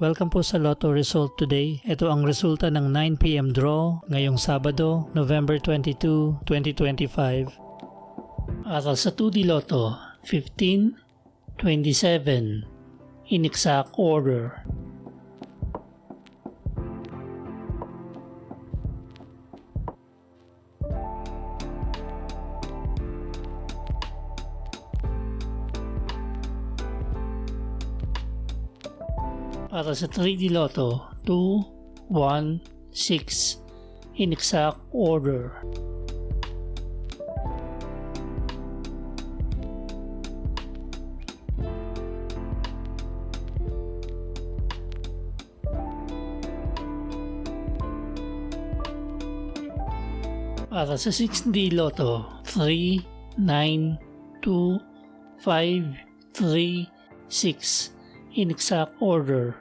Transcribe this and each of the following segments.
Welcome po sa Lotto Result Today. Ito ang resulta ng 9 PM draw ngayong Sabado, November 22, 2025. Aral sa 2D Lotto, 15, 27, in exact order. Para sa 3D Lotto, 2, 1, 6, in exact order. Para sa 6D Lotto, 3, 9, 2, 5, 3, 6, in exact order.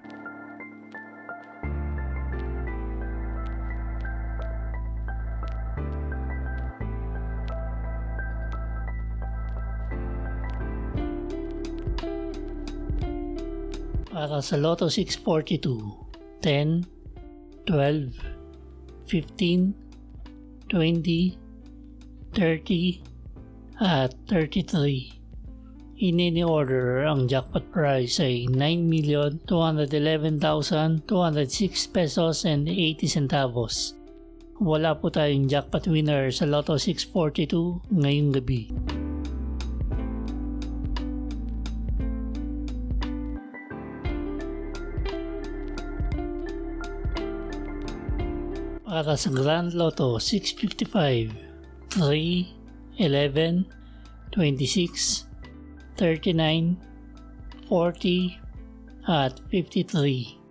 Para sa Lotto 642, 10, 12, 15, 20, 30, at 33. In any order, ang jackpot prize ay 9,211,206 pesos and 80 centavos. Wala po tayong jackpot winner sa Lotto 642 ngayong gabi. Para sa Grand Lotto 655, 3, 11, 26, 39, 40, at 53.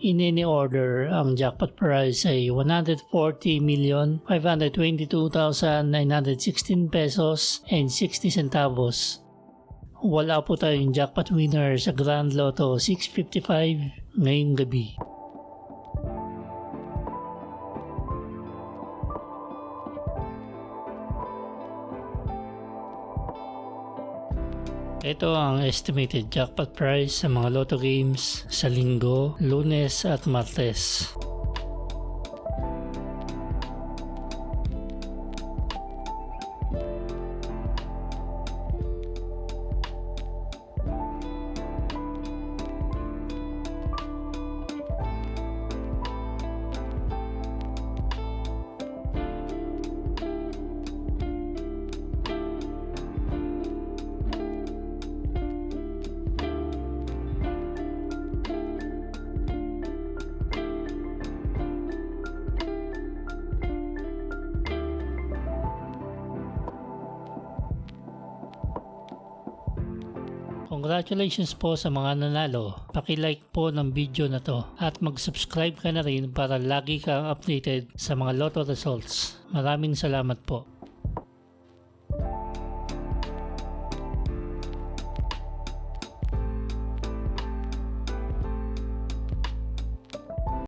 In any order, ang jackpot prize ay 140,522,916 pesos and 60 centavos. Wala po tayong jackpot winner sa Grand Lotto 655 ngayong gabi. Ito ang estimated jackpot price sa mga Lotto games sa Linggo, Lunes at Martes. Congratulations po sa mga nanalo. Paki-like po ng video na to at mag-subscribe ka na rin para lagi kang updated sa mga Lotto results. Maraming salamat po.